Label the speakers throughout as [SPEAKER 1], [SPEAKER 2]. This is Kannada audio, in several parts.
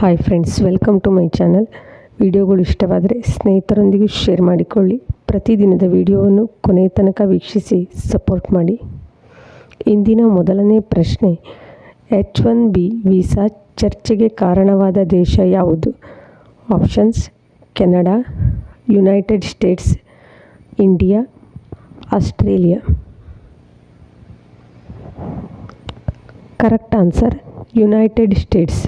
[SPEAKER 1] Hi friends, welcome to my channel. ವಿಡಿಯೋಗಳು ಇಷ್ಟವಾದರೆ ಸ್ನೇಹಿತರೊಂದಿಗೂ ಶೇರ್ ಮಾಡಿಕೊಳ್ಳಿ. ಪ್ರತಿದಿನದ ವಿಡಿಯೋವನ್ನು ಕೊನೆಯ ತನಕ ವೀಕ್ಷಿಸಿ ಸಪೋರ್ಟ್ ಮಾಡಿ. ಇಂದಿನ ಮೊದಲನೇ ಪ್ರಶ್ನೆ, H1B ವೀಸಾ ಚರ್ಚೆಗೆ ಕಾರಣವಾದ ದೇಶ ಯಾವುದು? Options: Canada, united states, India, Australia. Correct answer united states.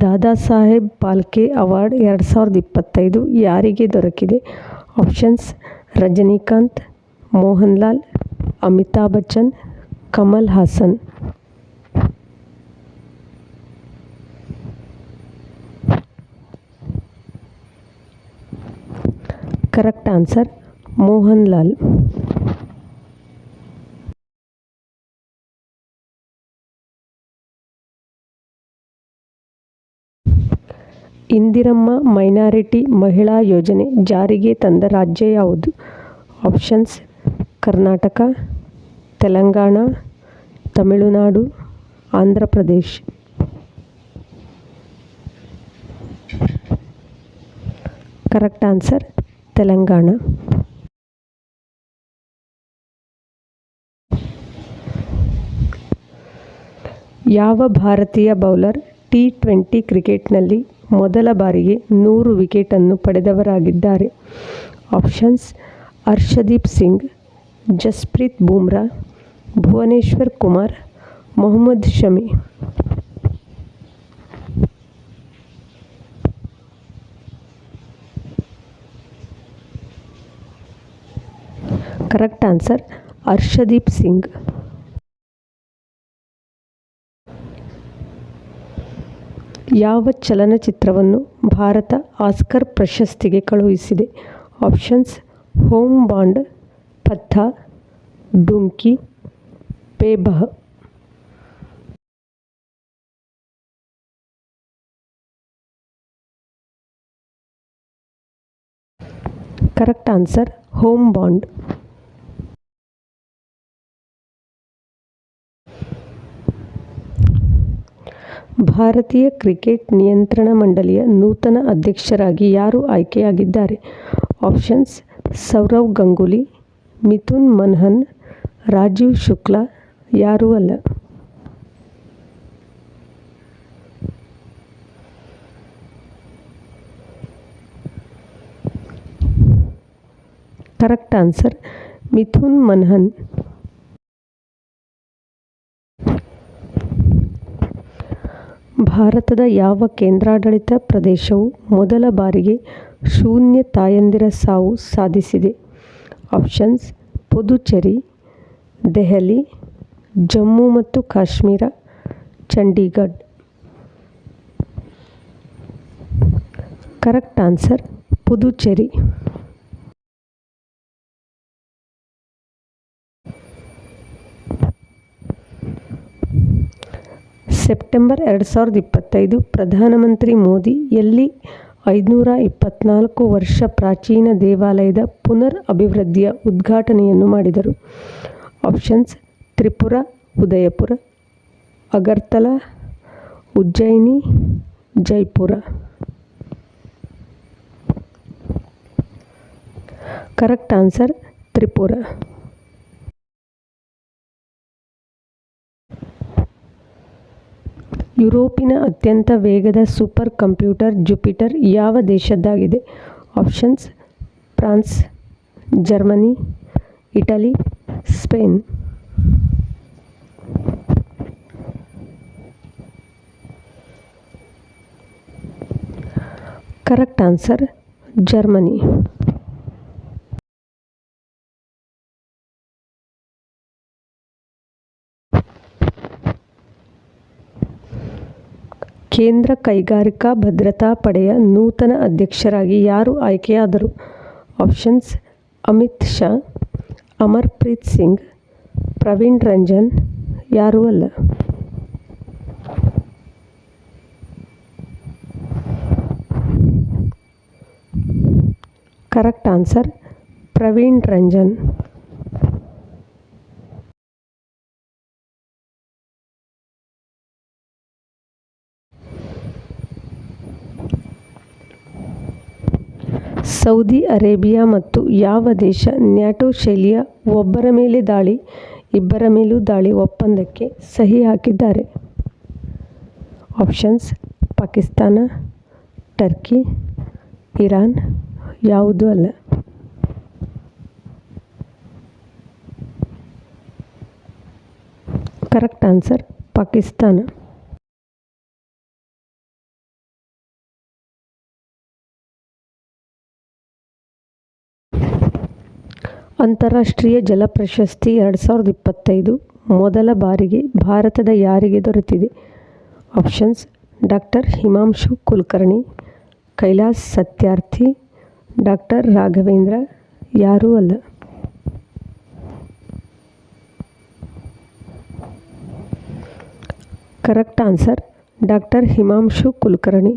[SPEAKER 1] Dada Saheb Phalke award 2025 ಯಾರಿಗೆ ದೊರಕಿದೆ? Options: Rajinikanth, Mohan Lal, Amitabh Bachchan, Kamal Haasan. Correct answer Mohan Lal. Indiramma minority ಮಹಿಳಾ ಯೋಜನೆ ಜಾರಿಗೆ ತಂದ ರಾಜ್ಯ ಯಾವುದು? Options: Karnataka, Telangana, Tamil Nadu, Andhra Pradesh. Correct answer Telangana. ಯಾವ ಭಾರತೀಯ ಬೌಲರ್ T20 ಕ್ರಿಕೆಟ್ನಲ್ಲಿ ಮೊದಲ ಬಾರಿಗೆ 100 ವಿಕೆಟನ್ನು ಪಡೆದವರಾಗಿದ್ದಾರೆ? Options: Harshdeep Singh, Jasprit Bumrah, Bhuvneshwar Kumar, Mohammed Shami. Correct answer Harshdeep Singh. ಯಾವ ಚಲನಚಿತ್ರವನ್ನು ಭಾರತ ಆಸ್ಕರ್ ಪ್ರಶಸ್ತಿಗೆ ಕಳುಹಿಸಿದೆ? ಆಪ್ಷನ್ಸ್: ಹೋಮ್ ಬಾಂಡ್, ಪಥಾ, ಡುಂಕಿ, ಬೇಬಹ್. Correct answer Homebound. ಭಾರತೀಯ ಕ್ರಿಕೆಟ್ ನಿಯಂತ್ರಣ ಮಂಡಳಿಯ ನೂತನ ಅಧ್ಯಕ್ಷರಾಗಿ ಯಾರು ಆಯ್ಕೆಯಾಗಿದ್ದಾರೆ? ಆಪ್ಷನ್ಸ್: ಸೌರವ್ ಗಂಗೂಲಿ, ಮಿಥುನ್ ಮನ್ಹನ್, ರಾಜೀವ್ ಶುಕ್ಲಾ. ಯಾರೂ ಅಲ್ಲ. Correct answer Mithun Manhas. ಭಾರತದ ಯಾವ ಕೇಂದ್ರಾಡಳಿತ ಪ್ರದೇಶವು ಮೊದಲ ಬಾರಿಗೆ ಶೂನ್ಯ ತಾಯಂದಿರ ಸಾವು ಸಾಧಿಸಿದೆ? ಆಪ್ಷನ್ಸ್: ಪುದುಚೇರಿ, ದೆಹಲಿ, ಜಮ್ಮು ಮತ್ತು Kashmir, Chandigarh. Correct answer Puducherry. September 2025 ಪ್ರಧಾನಮಂತ್ರಿ ಮೋದಿ ಎಲ್ಲಿ 524 ವರ್ಷ ಪ್ರಾಚೀನ ದೇವಾಲಯದ ಪುನರ್ ಅಭಿವೃದ್ಧಿಯ ಉದ್ಘಾಟನೆಯನ್ನು ಮಾಡಿದರು? Options: Tripura, Udaipur, Agartala, Ujjain, Jaipur. Correct answer Tripura. ಯುರೋಪಿನ ಅತ್ಯಂತ ವೇಗದ ಸೂಪರ್ ಕಂಪ್ಯೂಟರ್ ಜುಪಿಟರ್ ಯಾವ ದೇಶದ್ದಾಗಿದೆ? Options: France, Germany, Italy, Spain. Correct answer Germany. ಕೇಂದ್ರ ಕೈಗಾರಿಕಾ ಭದ್ರತಾ ಪಡೆಯ ನೂತನ ಅಧ್ಯಕ್ಷರಾಗಿ ಯಾರು ಆಯ್ಕೆಯಾದರು? ಆಪ್ಷನ್ಸ್: ಅಮಿತ್ ಶಾ, ಅಮರ್ಪ್ರೀತ್ ಸಿಂಗ್, ಪ್ರವೀಣ್ ರಂಜನ್. ಯಾರೂ ಅಲ್ಲ. Correct answer Praveen Ranjan. Saudi Arabia ಮತ್ತು ಯಾವ ದೇಶ ನ್ಯಾಟೋ ಶೈಲಿಯ ಒಬ್ಬರ ಮೇಲೆ ದಾಳಿ ಇಬ್ಬರ ಮೇಲೂ ದಾಳಿ ಒಪ್ಪಂದಕ್ಕೆ ಸಹಿ ಹಾಕಿದ್ದಾರೆ? Options: Pakistan, Turkey, Iran. ಯಾವುದೂ ಅಲ್ಲ. Correct answer Pakistan. ಅಂತಾರಾಷ್ಟ್ರೀಯ ಜಲ ಪ್ರಶಸ್ತಿ 2025 ಮೊದಲ ಬಾರಿಗೆ ಭಾರತದ ಯಾರಿಗೆ ದೊರೆತಿದೆ? Options: doctor Himanshu Kulkarni, Kailash Satyarthi, doctor Raghavendra. ಯಾರೂ ಅಲ್ಲ. Correct answer doctor Himanshu Kulkarni.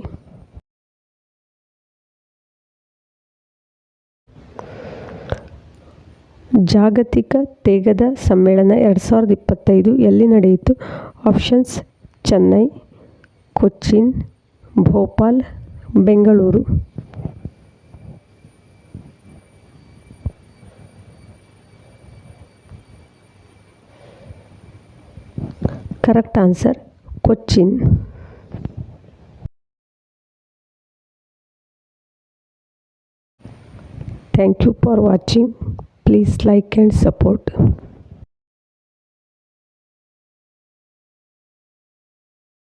[SPEAKER 1] ಜಾಗತಿಕ ತೇಗದ ಸಮ್ಮೇಳನ 2025 ಎಲ್ಲಿ ನಡೆಯಿತು? Options: Chennai, Cochin, Bhopal, Bengaluru. Correct answer Cochin. Thank you for watching. Please like and support.